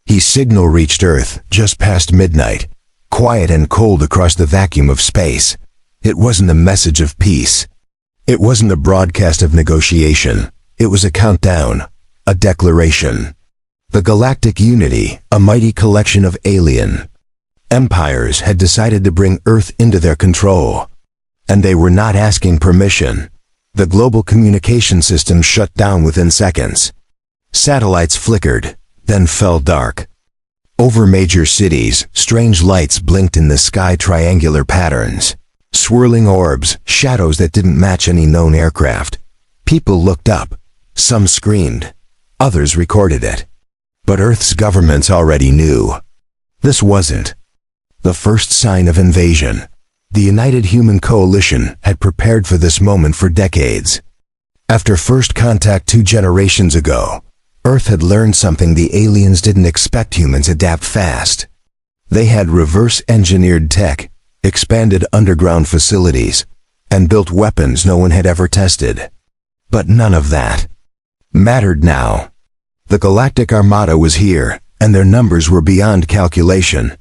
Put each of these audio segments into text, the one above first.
His signal reached Earth just past midnight, quiet and cold across the vacuum of space. It wasn't a message of peace. It wasn't a broadcast of negotiation. It was a countdown, a declaration. The Galactic Unity, a mighty collection of alien empires, had decided to bring Earth into their control. And they were not asking permission. The global communication system shut down within seconds. Satellites flickered, then fell dark. Over major cities, strange lights blinked in the sky, triangular patterns. Swirling orbs, shadows that didn't match any known aircraft. People looked up. Some screamed. Others recorded it. But Earth's governments already knew. This wasn't the first sign of invasion. The United Human Coalition had prepared for this moment for decades. After first contact 2 generations ago, Earth had learned something the aliens didn't expect humans adapt fast. They had reverse-engineered tech, expanded underground facilities, and built weapons no one had ever tested. But none of that mattered now. The Galactic Armada was here, and their numbers were beyond calculation.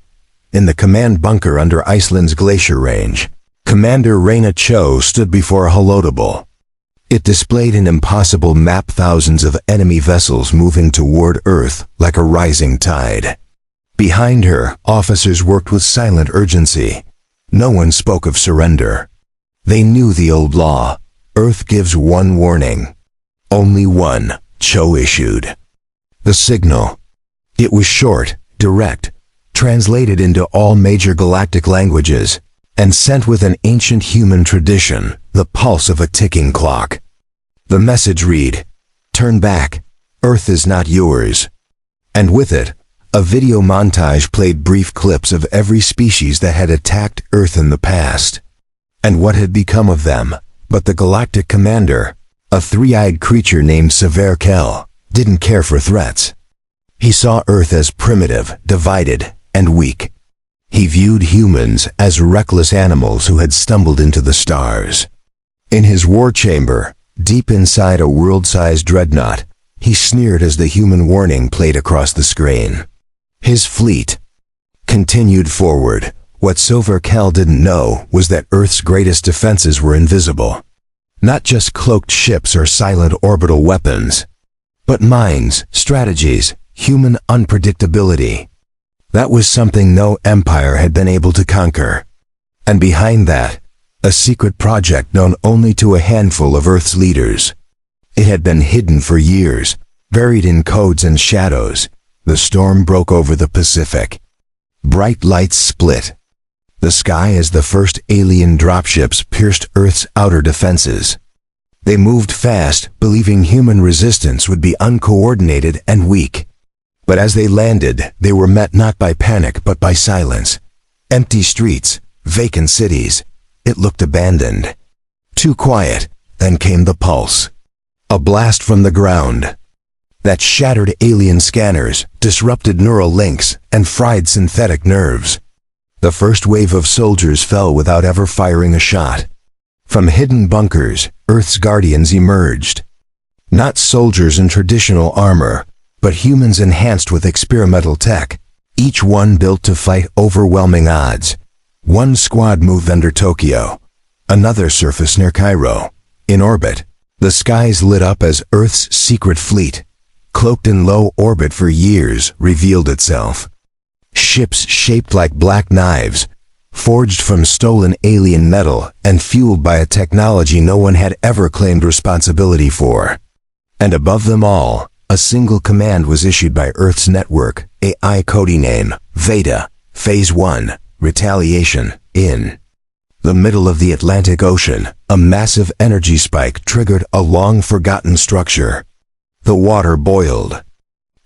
In the command bunker under Iceland's glacier range, Commander Raina Cho stood before a holotable. It displayed an impossible map, thousands of enemy vessels moving toward Earth like a rising tide. Behind her, officers worked with silent urgency. No one spoke of surrender. They knew the old law. Earth gives one warning. Only one, Cho issued. The signal. It was short, direct, translated into all major galactic languages, and sent with an ancient human tradition, the pulse of a ticking clock. The message read, "Turn back. Earth is not yours." And with it, a video montage played brief clips of every species that had attacked Earth in the past. And what had become of them, but the galactic commander, a 3-eyed creature named Saverkel, didn't care for threats. He saw Earth as primitive, divided, and weak. He viewed humans as reckless animals who had stumbled into the stars. In his war chamber, deep inside a world-sized dreadnought, he sneered as the human warning played across the screen. His fleet continued forward. What Saverkel didn't know was that Earth's greatest defenses were invisible. Not just cloaked ships or silent orbital weapons, but minds, strategies, human unpredictability. That was something no empire had been able to conquer. And behind that, a secret project known only to a handful of Earth's leaders. It had been hidden for years, buried in codes and shadows. The storm broke over the Pacific. Bright lights split the sky as the first alien dropships pierced Earth's outer defenses. They moved fast, believing human resistance would be uncoordinated and weak. But as they landed, they were met not by panic but by silence. Empty streets, vacant cities. It looked abandoned. Too quiet. Then came the pulse. A blast from the ground that shattered alien scanners, disrupted neural links, and fried synthetic nerves. The first wave of soldiers fell without ever firing a shot. From hidden bunkers, Earth's guardians emerged. Not soldiers in traditional armor, but humans enhanced with experimental tech, each one built to fight overwhelming odds. One squad moved under Tokyo, another surfaced near Cairo. In orbit, the skies lit up as Earth's secret fleet, cloaked in low orbit for years, revealed itself. Ships shaped like black knives, forged from stolen alien metal and fueled by a technology no one had ever claimed responsibility for. And above them all, a single command was issued by Earth's network, AI codename, Veda, Phase 1, Retaliation, in the middle of the Atlantic Ocean. A massive energy spike triggered a long-forgotten structure. The water boiled.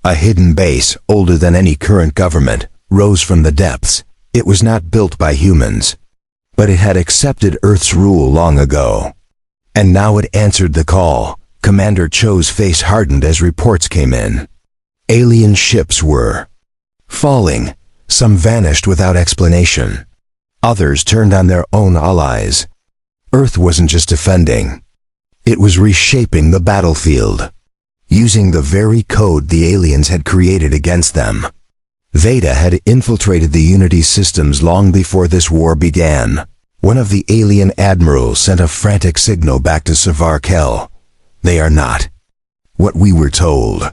A hidden base, older than any current government, rose from the depths. It was not built by humans, but it had accepted Earth's rule long ago. And now it answered the call. Commander Cho's face hardened as reports came in. Alien ships were falling. Some vanished without explanation. Others turned on their own allies. Earth wasn't just defending. It was reshaping the battlefield, using the very code the aliens had created against them. Veda had infiltrated the Unity systems long before this war began. One of the alien admirals sent a frantic signal back to Savarkel. They are not what we were told.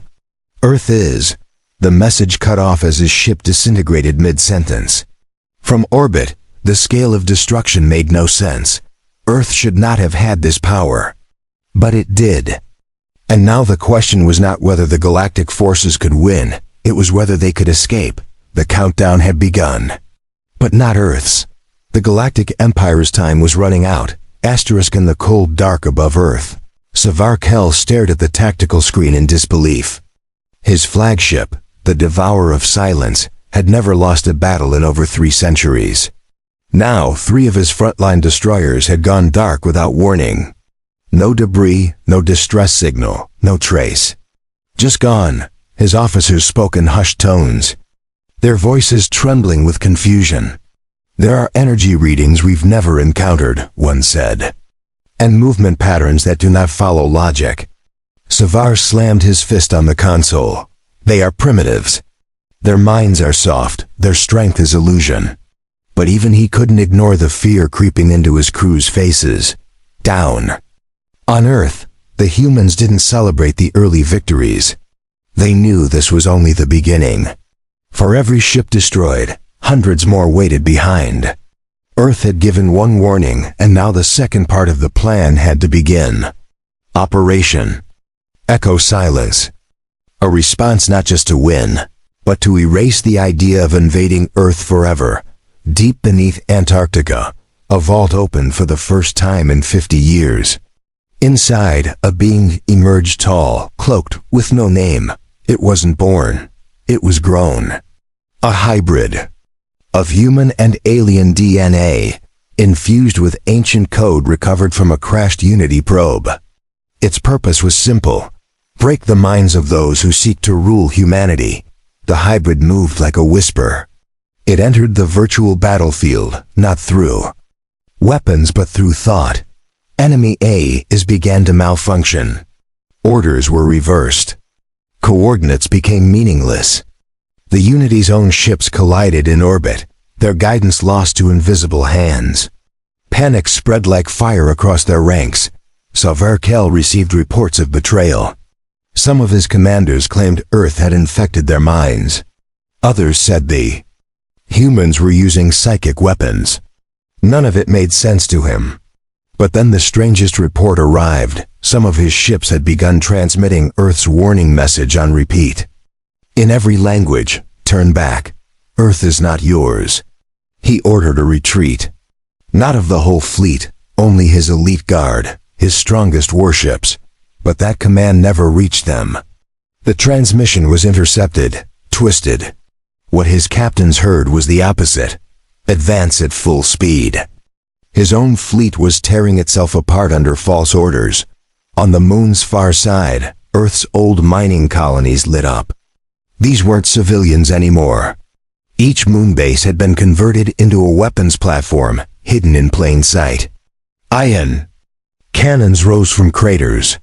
Earth is. The message cut off as his ship disintegrated mid-sentence. From orbit, the scale of destruction made no sense. Earth should not have had this power. But it did. And now the question was not whether the Galactic Forces could win, it was whether they could escape. The countdown had begun. But not Earth's. The Galactic Empire's time was running out, asterisk in the cold dark above Earth. Savarkel stared at the tactical screen in disbelief. His flagship, the Devourer of Silence, had never lost a battle in over 3 centuries. Now 3 of his frontline destroyers had gone dark without warning. No debris, no distress signal, no trace. Just gone, his officers spoke in hushed tones, their voices trembling with confusion. There are energy readings we've never encountered, one said, and movement patterns that do not follow logic. Savar slammed his fist on the console. They are primitives. Their minds are soft, their strength is illusion. But even he couldn't ignore the fear creeping into his crew's faces. Down. On Earth, the humans didn't celebrate the early victories. They knew this was only the beginning. For every ship destroyed, hundreds more waited behind. Earth had given one warning, and now the second part of the plan had to begin. Operation Echo Silence. A response not just to win, but to erase the idea of invading Earth forever. Deep beneath Antarctica, a vault opened for the first time in 50 years. Inside, a being emerged tall, cloaked, with no name. It wasn't born. It was grown. A hybrid of human and alien DNA, infused with ancient code recovered from a crashed Unity probe. Its purpose was simple: break the minds of those who seek to rule humanity. The hybrid moved like a whisper. It entered the virtual battlefield, not through weapons but through thought. Enemy A began to malfunction. Orders were reversed. Coordinates became meaningless. The Unity's own ships collided in orbit, their guidance lost to invisible hands. Panic spread like fire across their ranks. Savarkel received reports of betrayal. Some of his commanders claimed Earth had infected their minds. Others said the humans were using psychic weapons. None of it made sense to him. But then the strangest report arrived. Some of his ships had begun transmitting Earth's warning message on repeat. In every language, turn back. Earth is not yours. He ordered a retreat. Not of the whole fleet, only his elite guard, his strongest warships. But that command never reached them. The transmission was intercepted, twisted. What his captains heard was the opposite. Advance at full speed. His own fleet was tearing itself apart under false orders. On the moon's far side, Earth's old mining colonies lit up. These weren't civilians anymore. Each moon base had been converted into a weapons platform, hidden in plain sight. Iron. Cannons rose from craters.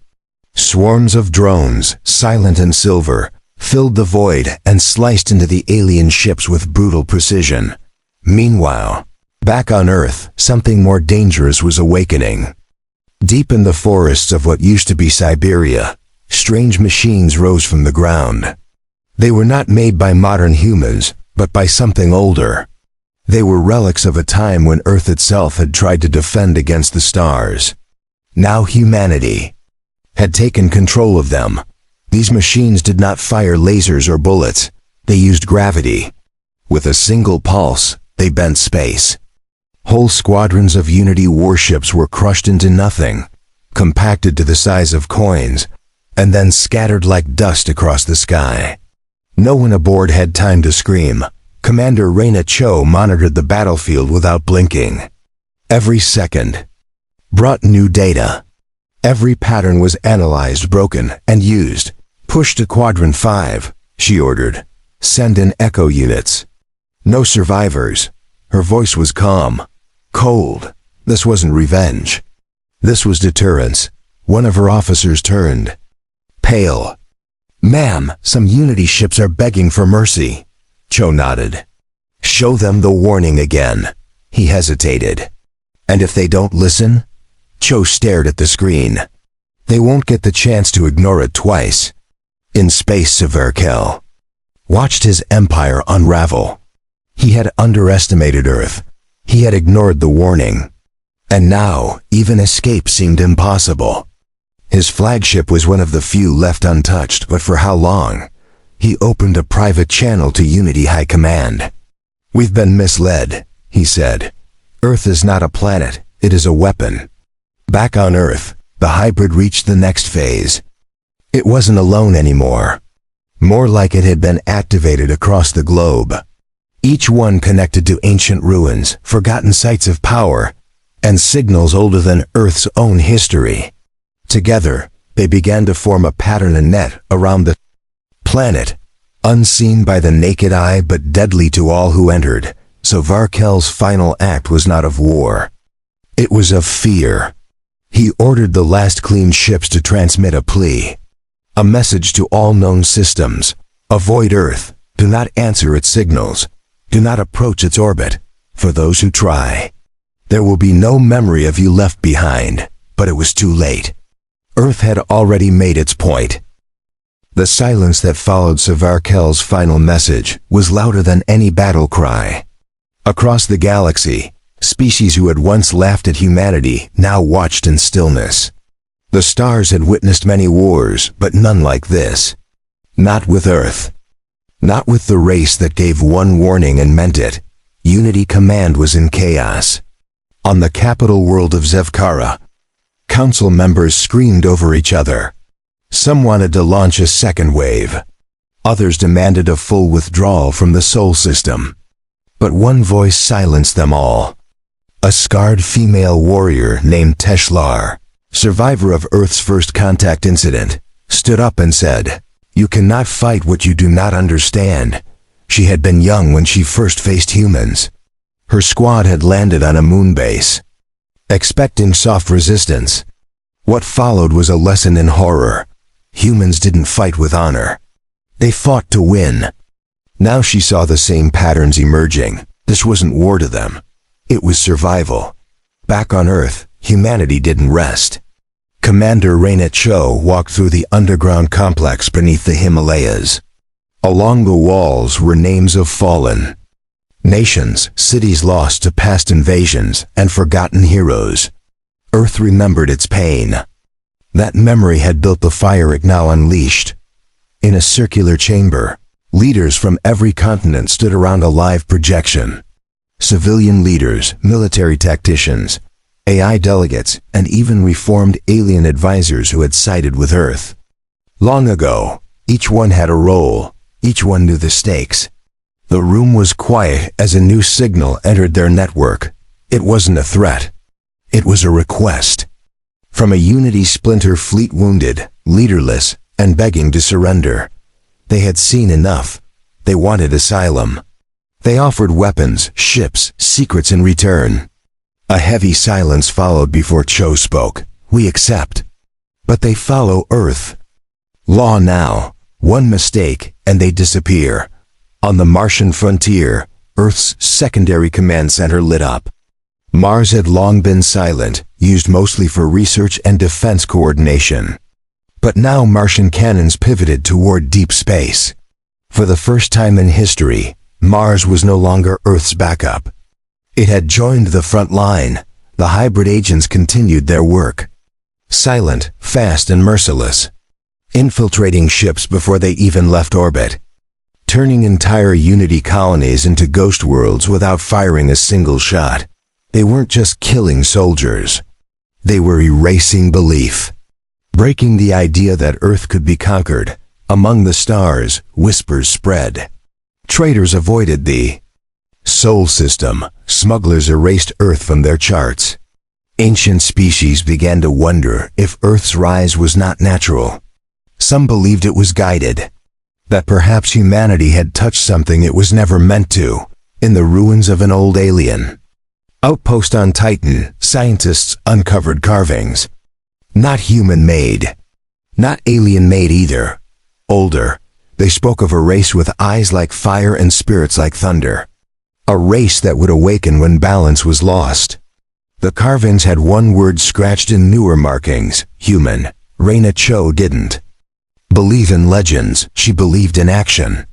Swarms of drones, silent and silver, filled the void and sliced into the alien ships with brutal precision. Meanwhile, back on Earth, something more dangerous was awakening. Deep in the forests of what used to be Siberia, strange machines rose from the ground. They were not made by modern humans, but by something older. They were relics of a time when Earth itself had tried to defend against the stars. Now humanity had taken control of them. These machines did not fire lasers or bullets. They used gravity. With a single pulse, they bent space. Whole squadrons of Unity warships were crushed into nothing, compacted to the size of coins, and then scattered like dust across the sky. No one aboard had time to scream. Commander Raina Cho monitored the battlefield without blinking. Every second brought new data. Every pattern was analyzed, broken, and used. Push to Quadrant 5, she ordered. Send in echo units. No survivors. Her voice was calm, cold. This wasn't revenge. This was deterrence. One of her officers turned pale. Ma'am, some Unity ships are begging for mercy. Cho nodded. Show them the warning again. He hesitated. And if they don't listen? Cho stared at the screen. They won't get the chance to ignore it twice. In space, Savarkel watched his empire unravel. He had underestimated Earth. He had ignored the warning. And now, even escape seemed impossible. His flagship was one of the few left untouched, but for how long? He opened a private channel to Unity High Command. We've been misled, he said. Earth is not a planet, it is a weapon. Back on Earth, the hybrid reached the next phase. It wasn't alone anymore. More like it had been activated across the globe. Each one connected to ancient ruins, forgotten sites of power, and signals older than Earth's own history. Together, they began to form a pattern and net around the planet, unseen by the naked eye but deadly to all who entered. So Varkel's final act was not of war. It was of fear. He ordered the last clean ships to transmit a plea. A message to all known systems. Avoid Earth. Do not answer its signals. Do not approach its orbit. For those who try, there will be no memory of you left behind. But it was too late. Earth had already made its point. The silence that followed Savarkel's final message was louder than any battle cry. Across the galaxy, species who had once laughed at humanity now watched in stillness. The stars had witnessed many wars, but none like this. Not with Earth. Not with the race that gave one warning and meant it. Unity Command was in chaos. On the capital world of Zevkara, council members screamed over each other. Some wanted to launch a second wave. Others demanded a full withdrawal from the Sol system. But one voice silenced them all. A scarred female warrior named Teshlar, survivor of Earth's first contact incident, stood up and said, "You cannot fight what you do not understand." She had been young when she first faced humans. Her squad had landed on a moon base, expecting soft resistance. What followed was a lesson in horror. Humans didn't fight with honor. They fought to win. Now she saw the same patterns emerging. This wasn't war to them. It was survival. Back on Earth, humanity didn't rest. Commander Rainet Cho walked through the underground complex beneath the Himalayas. Along the walls were names of fallen nations, cities lost to past invasions, and forgotten heroes. Earth remembered its pain. That memory had built the fire it now unleashed. In a circular chamber, leaders from every continent stood around a live projection. Civilian leaders, military tacticians, AI delegates, and even reformed alien advisors who had sided with Earth. Long ago, each one had a role. Each one knew the stakes. The room was quiet as a new signal entered their network. It wasn't a threat. It was a request. From a Unity splinter fleet wounded, leaderless, and begging to surrender. They had seen enough. They wanted asylum. They offered weapons, ships, secrets in return. A heavy silence followed before Cho spoke. "We accept. But they follow Earth. Law now. One mistake, and they disappear." On the Martian frontier, Earth's secondary command center lit up. Mars had long been silent, used mostly for research and defense coordination. But now Martian cannons pivoted toward deep space. For the first time in history, Mars was no longer Earth's backup. It had joined the front line. The hybrid agents continued their work. Silent, fast, and merciless. Infiltrating ships before they even left orbit. Turning entire Unity colonies into ghost worlds without firing a single shot. They weren't just killing soldiers. They were erasing belief. Breaking the idea that Earth could be conquered. Among the stars, whispers spread. Traitors avoided the Sol system. Smugglers erased Earth from their charts. Ancient species began to wonder if Earth's rise was not natural. Some believed it was guided. That perhaps humanity had touched something it was never meant to. In the ruins of an old alien outpost on Titan, scientists uncovered carvings. Not human-made. Not alien-made either. Older, They spoke of a race with eyes like fire and spirits like thunder. A race that would awaken when balance was lost. The carvings had one word scratched in newer markings: human. Raina Cho didn't believe in legends, she believed in action.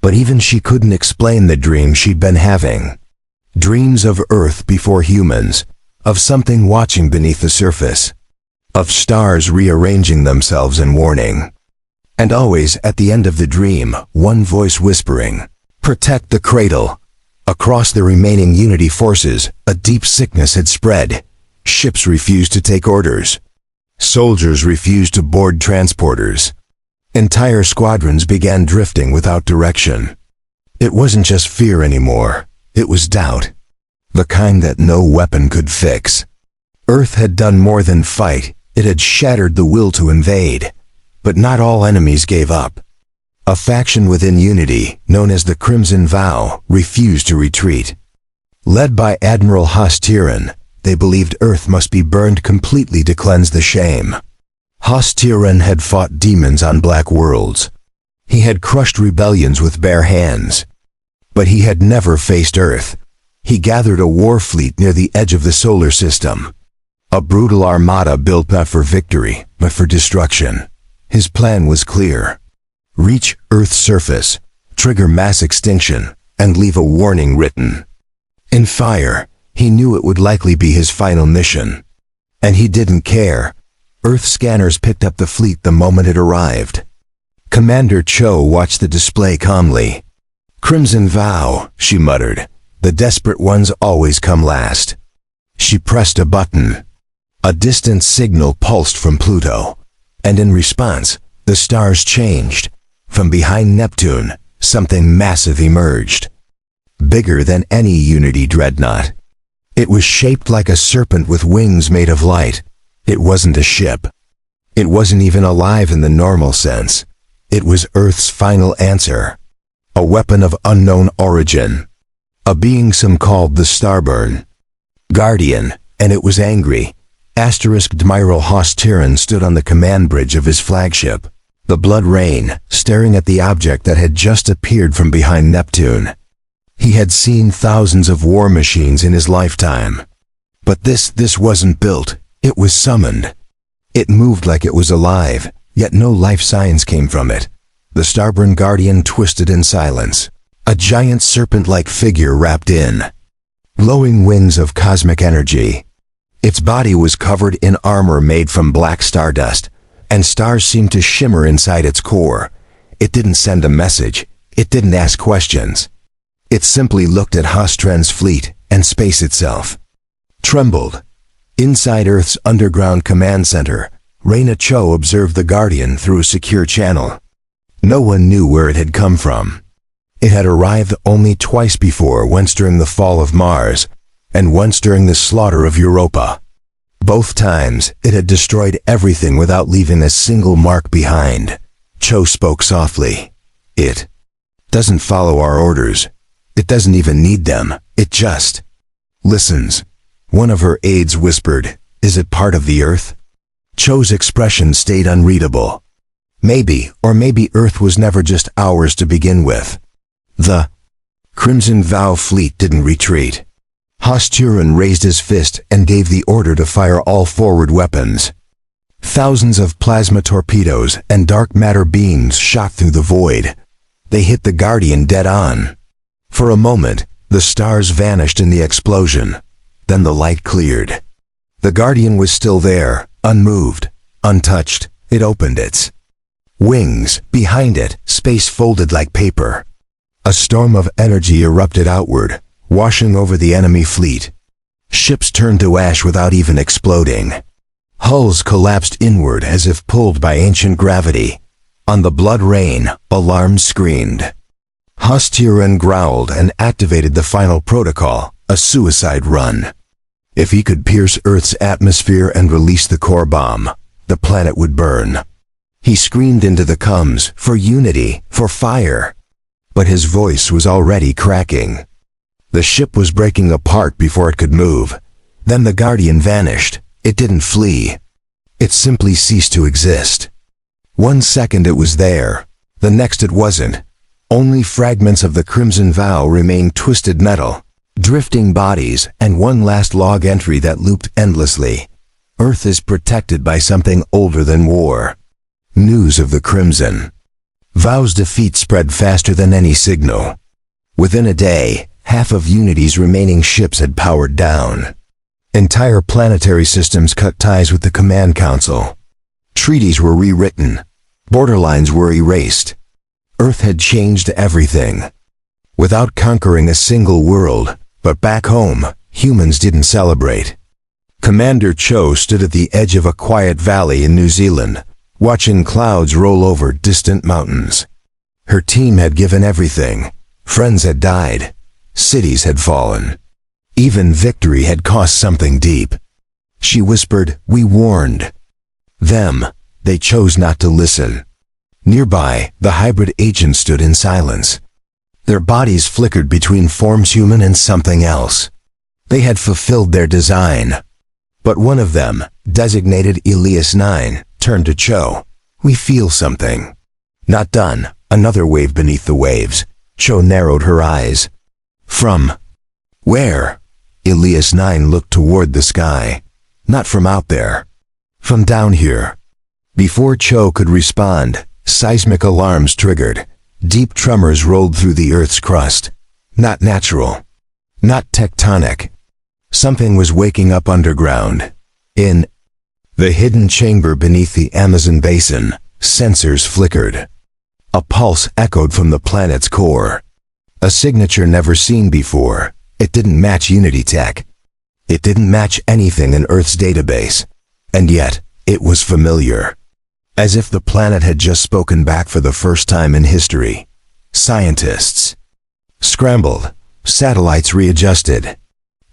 But even she couldn't explain the dream she'd been having. Dreams of Earth before humans, of something watching beneath the surface, of stars rearranging themselves in warning. And always at the end of the dream, one voice whispering, "Protect the cradle." Across the remaining Unity forces, a deep sickness had spread. Ships refused to take orders. Soldiers refused to board transporters. Entire squadrons began drifting without direction. It wasn't just fear anymore, it was doubt. The kind that no weapon could fix. Earth had done more than fight, it had shattered the will to invade. But not all enemies gave up. A faction within Unity, known as the Crimson Vow, refused to retreat. Led by Admiral Haas-Tiran, they believed Earth must be burned completely to cleanse the shame. Haas-Tiran had fought demons on black worlds. He had crushed rebellions with bare hands. But he had never faced Earth. He gathered a war fleet near the edge of the solar system. A brutal armada built not for victory, but for destruction. His plan was clear. Reach Earth's surface, trigger mass extinction, and leave a warning written. In fire, he knew it would likely be his final mission. And he didn't care. Earth scanners picked up the fleet the moment it arrived. Commander Cho watched the display calmly. "Crimson Vow," she muttered. "The desperate ones always come last." She pressed a button. A distant signal pulsed from Pluto. And in response, the stars changed. From behind Neptune, something massive emerged. Bigger than any Unity dreadnought. It was shaped like a serpent with wings made of light. It wasn't a ship. It wasn't even alive in the normal sense. It was Earth's final answer. A weapon of unknown origin. A being some called the Starborn Guardian, and it was angry. Admiral Haas-Tiran stood on the command bridge of his flagship, the Blood Rain, staring at the object that had just appeared from behind Neptune. He had seen thousands of war machines in his lifetime. But this wasn't built, it was summoned. It moved like it was alive, yet no life signs came from it. The Starborn Guardian twisted in silence. A giant serpent-like figure wrapped in glowing wings of cosmic energy. Its body was covered in armor made from black stardust, and stars seemed to shimmer inside its core. It didn't send a message. It didn't ask questions. It simply looked at Haas-Tiran's fleet and space itself. Trembled. Inside Earth's underground command center, Raina Cho observed the Guardian through a secure channel. No one knew where it had come from. It had arrived only twice before, once during the fall of Mars, and once during the slaughter of Europa. Both times, it had destroyed everything without leaving a single mark behind. Cho spoke softly. "It doesn't follow our orders. It doesn't even need them. It just listens." One of her aides whispered, "Is it part of the Earth?" Cho's expression stayed unreadable. Maybe Earth was never just ours to begin with. The Crimson Vow fleet didn't retreat. Haas-Tiran raised his fist and gave the order to fire all forward weapons. Thousands of plasma torpedoes and dark matter beams shot through the void. They hit the Guardian dead on. For a moment, the stars vanished in the explosion. Then the light cleared. The Guardian was still there, unmoved, untouched. It opened its wings. Behind it, space folded like paper. A storm of energy erupted outward, washing over the enemy fleet. Ships turned to ash without even exploding. Hulls collapsed inward as if pulled by ancient gravity. On the Blood Rain, alarms screamed. Haas-Tiran growled and activated the final protocol, a suicide run. If he could pierce Earth's atmosphere and release the core bomb, the planet would burn. He screamed into the comms, for unity, for fire. But his voice was already cracking. The ship was breaking apart before it could move. Then the Guardian vanished. It didn't flee. It simply ceased to exist. 1 second it was there. The next it wasn't. Only fragments of the Crimson Vow remained twisted metal, drifting bodies, and one last log entry that looped endlessly. Earth is protected by something older than war. News of the Crimson Vow's defeat spread faster than any signal. Within a day, half of Unity's remaining ships had powered down. Entire planetary systems cut ties with the Command Council. Treaties were rewritten. Borderlines were erased. Earth had changed everything. Without conquering a single world, but back home, humans didn't celebrate. Commander Cho stood at the edge of a quiet valley in New Zealand, watching clouds roll over distant mountains. Her team had given everything. Friends had died. Cities had fallen. Even victory had cost something deep. She whispered, "We warned them." They chose not to listen. Nearby, the hybrid agents stood in silence. Their bodies flickered between forms human and something else. They had fulfilled their design. But one of them, designated Elias 9, turned to Cho. "We feel something." Not done. Another wave beneath the waves. Cho narrowed her eyes. "From where?" Elias 9 looked toward the sky. "Not from out there. From down here." Before Cho could respond, seismic alarms triggered. Deep tremors rolled through the Earth's crust. Not natural. Not tectonic. Something was waking up underground. In the hidden chamber beneath the Amazon basin, sensors flickered. A pulse echoed from the planet's core. A signature never seen before. It didn't match Unity tech. It didn't match anything in Earth's database. And yet, it was familiar. As if the planet had just spoken back for the first time in history. Scientists scrambled. Satellites readjusted.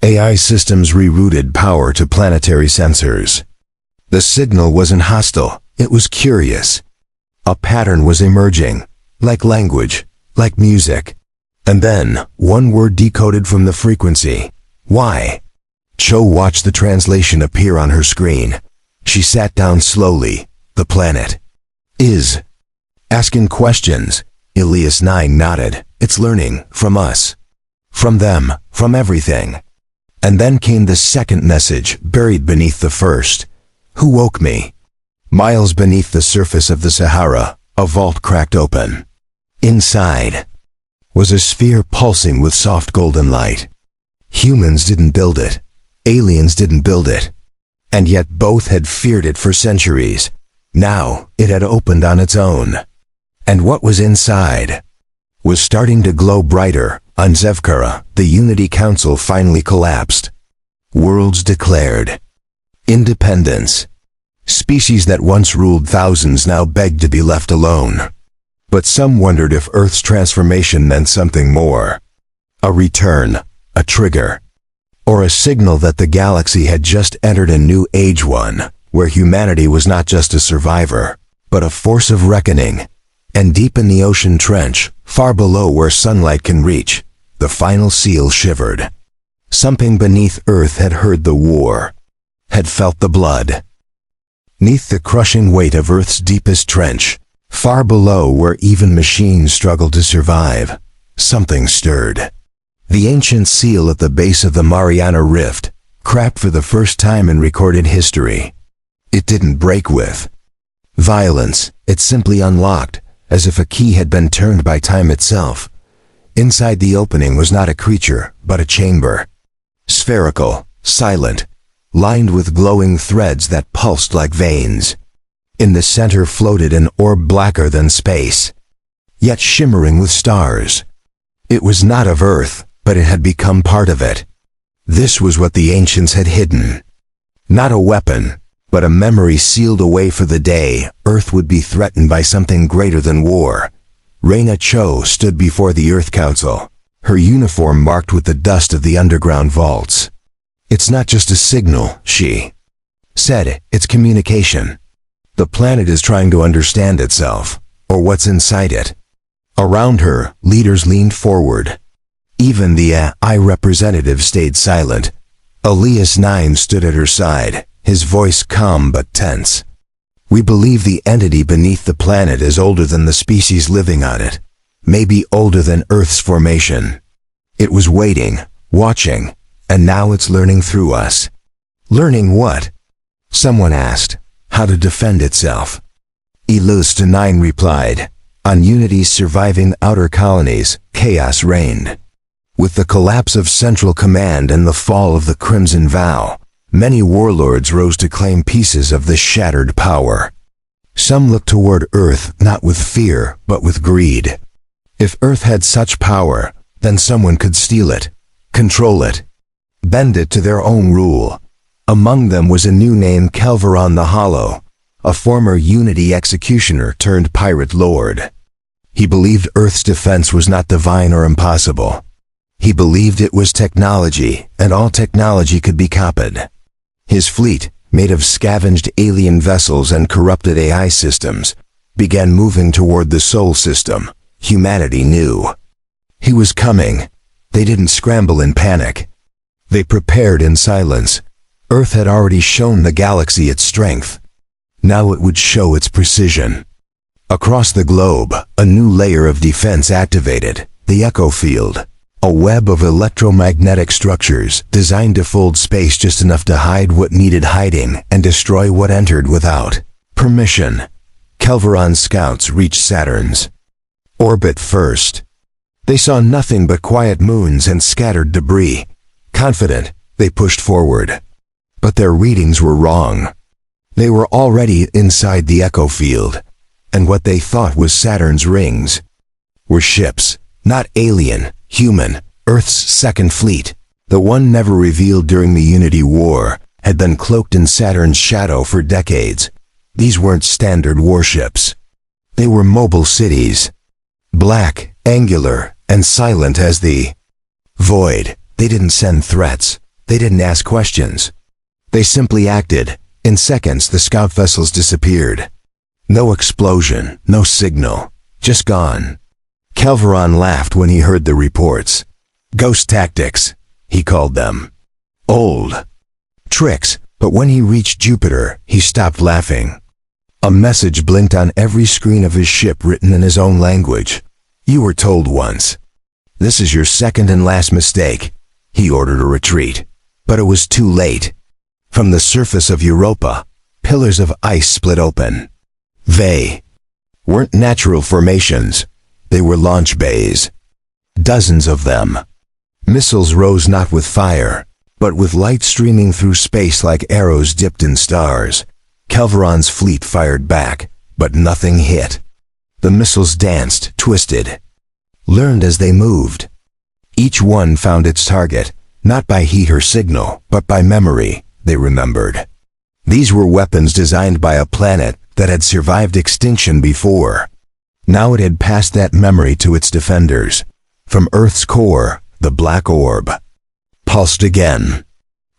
AI systems rerouted power to planetary sensors. The signal wasn't hostile. It was curious. A pattern was emerging. Like language. Like music. And then, one word decoded from the frequency. "Why?" Cho watched the translation appear on her screen. She sat down slowly. "The planet is asking questions." Elias 9 nodded. "It's learning from us. From them. From everything." And then came the second message, buried beneath the first. "Who woke me?" Miles beneath the surface of the Sahara, a vault cracked open. Inside was a sphere pulsing with soft golden light. Humans didn't build it. Aliens didn't build it. And yet both had feared it for centuries. Now, it had opened on its own. And what was inside was starting to glow brighter. On Zevkara, the Unity Council finally collapsed. Worlds declared independence. Species that once ruled thousands now begged to be left alone. But some wondered if Earth's transformation meant something more. A return, a trigger, or a signal that the galaxy had just entered a new age, one where humanity was not just a survivor, but a force of reckoning. And deep in the ocean trench, far below where sunlight can reach, the final seal shivered. Something beneath Earth had heard the war, had felt the blood. 'Neath the crushing weight of Earth's deepest trench, far below where even machines struggled to survive, something stirred. The ancient seal at the base of the Mariana Rift, cracked for the first time in recorded history. It didn't break with violence. It simply unlocked, as if a key had been turned by time itself. Inside the opening was not a creature, but a chamber. Spherical, silent, lined with glowing threads that pulsed like veins. In the center floated an orb blacker than space, yet shimmering with stars. It was not of Earth, but it had become part of it. This was what the ancients had hidden. Not a weapon, but a memory sealed away for the day Earth would be threatened by something greater than war. Reina Cho stood before the Earth Council, her uniform marked with the dust of the underground vaults. "It's not just a signal," she said, "it's communication. The planet is trying to understand itself, or what's inside it." Around her, leaders leaned forward. Even the AI representative stayed silent. Elias 9 stood at her side, his voice calm but tense. We believe the entity beneath the planet is older than the species living on it, maybe older than Earth's formation. It was waiting, watching, and now it's learning through us. Learning what? Someone asked. How to defend itself. Elust 9 replied. On Unity's surviving outer colonies, chaos reigned. With the collapse of Central Command and the fall of the Crimson Vow, many warlords rose to claim pieces of this shattered power. Some looked toward Earth not with fear, but with greed. If Earth had such power, then someone could steal it, control it, bend it to their own rule. Among them was a new name, Kelveron the Hollow, a former Unity executioner turned pirate lord. He believed Earth's defense was not divine or impossible. He believed it was technology, and all technology could be copied. His fleet, made of scavenged alien vessels and corrupted AI systems, began moving toward the Sol system. Humanity knew. He was coming. They didn't scramble in panic. They prepared in silence. Earth had already shown the galaxy its strength. Now it would show its precision. Across the globe, a new layer of defense activated, the echo field. A web of electromagnetic structures designed to fold space just enough to hide what needed hiding and destroy what entered without permission. Kelveron's scouts reached Saturn's orbit first. They saw nothing but quiet moons and scattered debris. Confident, they pushed forward. But their readings were wrong. They were already inside the echo field, and what they thought was Saturn's rings were ships, not alien, human. Earth's second fleet, the one never revealed during the Unity War, had been cloaked in Saturn's shadow for decades. These weren't standard warships. They were mobile cities. Black, angular, and silent as the void. They didn't send threats. They didn't ask questions. They simply acted. In seconds, the scout vessels disappeared. No explosion, no signal, just gone. Kelveron laughed when he heard the reports. Ghost tactics, he called them. Old tricks, but when he reached Jupiter, he stopped laughing. A message blinked on every screen of his ship written in his own language. You were told once. This is your second and last mistake. He ordered a retreat. But it was too late. From the surface of Europa, pillars of ice split open. They weren't natural formations. They were launch bays. Dozens of them. Missiles rose not with fire, but with light streaming through space like arrows dipped in stars. Kelveron's fleet fired back, but nothing hit. The missiles danced, twisted, learned as they moved. Each one found its target, not by heat or signal, but by memory, they remembered. These were weapons designed by a planet that had survived extinction before. Now it had passed that memory to its defenders. From Earth's core, the black orb pulsed again.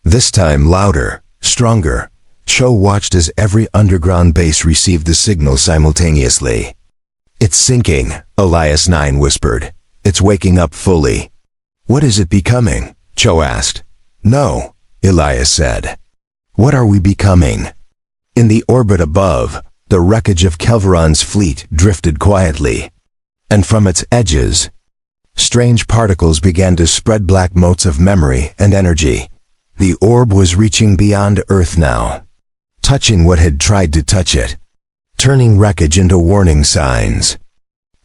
This time louder, stronger. Cho watched as every underground base received the signal simultaneously. It's sinking, Elias 9 whispered. It's waking up fully. What is it becoming? Cho asked. No, Elias said. What are we becoming? In the orbit above, the wreckage of Kelveron's fleet drifted quietly. And from its edges, strange particles began to spread, black motes of memory and energy. The orb was reaching beyond Earth now, touching what had tried to touch it, turning wreckage into warning signs,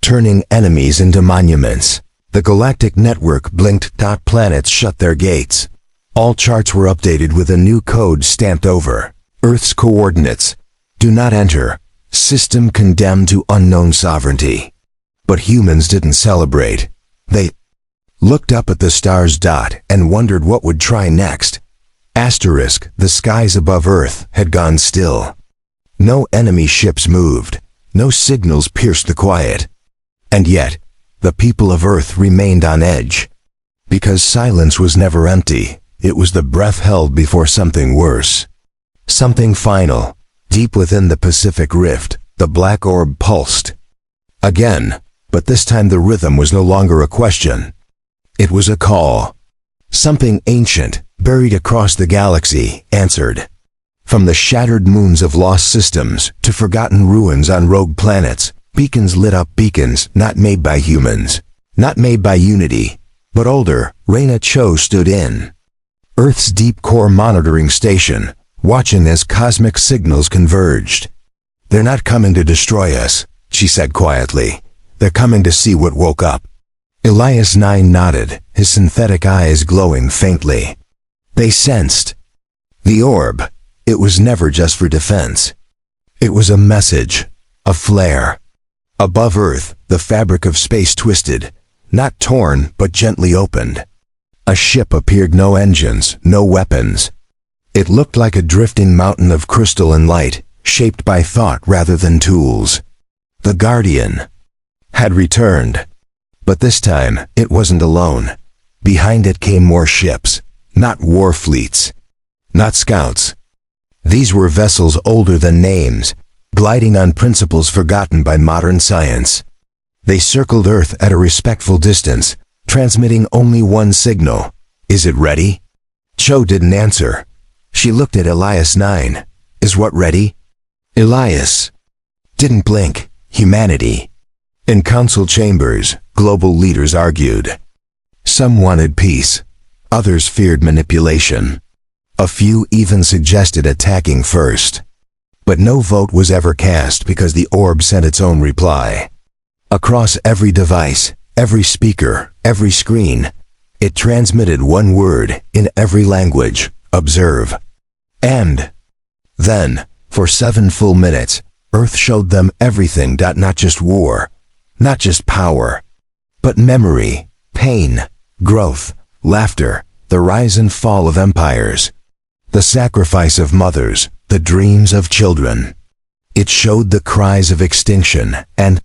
turning enemies into monuments. The galactic network blinked. Planets shut their gates. All charts were updated with a new code stamped over. Earth's coordinates. Do not enter. System condemned to unknown sovereignty. But humans didn't celebrate. They looked up at the star's dot and wondered what would try next. Asterisk, the skies above Earth had gone still. No enemy ships moved. No signals pierced the quiet. And yet, the people of Earth remained on edge. Because silence was never empty. It was the breath held before something worse. Something final. Deep within the Pacific Rift, the black orb pulsed. Again, but this time the rhythm was no longer a question. It was a call. Something ancient, buried across the galaxy, answered. From the shattered moons of lost systems to forgotten ruins on rogue planets, beacons lit up beacons not made by humans, not made by Unity, but older. Reyna Cho stood in Earth's deep core monitoring station, watching as cosmic signals converged. "They're not coming to destroy us," she said quietly. "They're coming to see what woke up." Elias 9 nodded, his synthetic eyes glowing faintly. They sensed the orb. It was never just for defense. It was a message, a flare. Above Earth, the fabric of space twisted, not torn but gently opened. A ship appeared, no engines, no weapons. It looked like a drifting mountain of crystal and light, shaped by thought rather than tools. The Guardian had returned. But this time, it wasn't alone. Behind it came more ships, not war fleets, not scouts. These were vessels older than names, gliding on principles forgotten by modern science. They circled Earth at a respectful distance, transmitting only one signal. "Is it ready?" Cho didn't answer. She looked at Elias 9. "Is what ready?" Elias didn't blink. Humanity. In council chambers, global leaders argued. Some wanted peace. Others feared manipulation. A few even suggested attacking first. But no vote was ever cast because the orb sent its own reply. Across every device, every speaker, every screen, it transmitted one word in every language: observe. And then, for 7 full minutes, Earth showed them everything. Not just war, not just power, but memory, pain, growth, laughter, the rise and fall of empires, the sacrifice of mothers, the dreams of children. It showed the cries of extinction and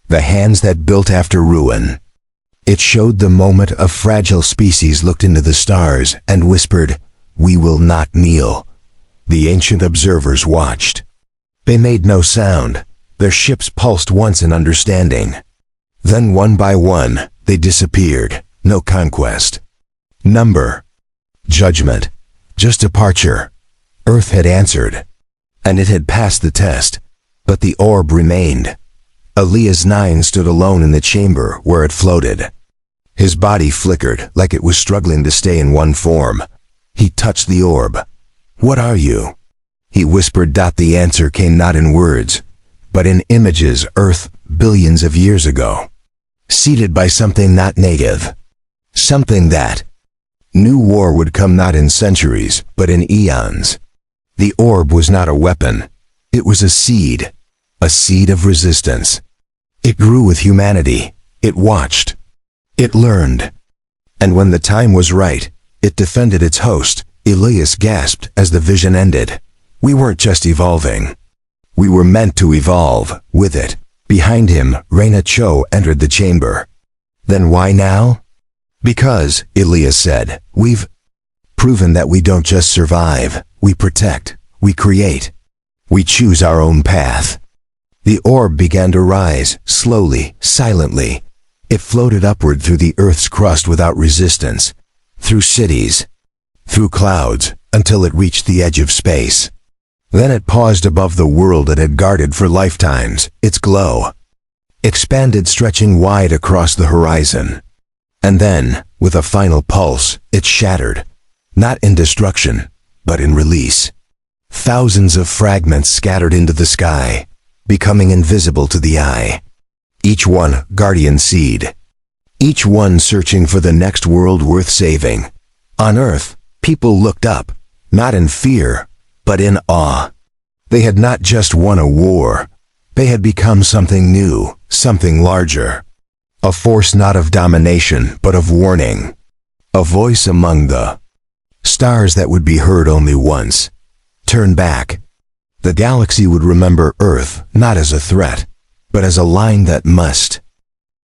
the hands that built after ruin. It showed the moment a fragile species looked into the stars and whispered, "We will not kneel." The ancient observers watched. They made no sound. Their ships pulsed once in understanding. Then one by one, they disappeared. No conquest. Number. Judgment. Just departure. Earth had answered. And it had passed the test. But the orb remained. Elias 9 stood alone in the chamber where it floated. His body flickered like it was struggling to stay in one form. He touched the orb. "What are you?" he whispered. The answer came not in words, but in images. Earth, billions of years ago. Seated by something not native. Something that knew war would come not in centuries, but in eons. The orb was not a weapon. It was a seed of resistance. It grew with humanity. It watched. It learned. And when the time was right, it defended its host. Elias gasped as the vision ended. We weren't just evolving. We were meant to evolve with it. Behind him, Reyna Cho entered the chamber. Then why now? Because, Elias said, we've proven that we don't just survive, we protect, we create. We choose our own path. The orb began to rise, slowly, silently. It floated upward through the Earth's crust without resistance, through cities, through clouds, until it reached the edge of space. Then it paused above the world it had guarded for lifetimes. Its glow expanded, stretching wide across the horizon. And then, with a final pulse, it shattered, not in destruction, but in release. Thousands of fragments scattered into the sky, becoming invisible to the eye. Each one guardian seed. Each one searching for the next world worth saving. On Earth, people looked up, not in fear, but in awe. They had not just won a war. They had become something new, something larger. A force not of domination, but of warning. A voice among the stars that would be heard only once. Turn back. The galaxy would remember Earth not as a threat, but as a line that must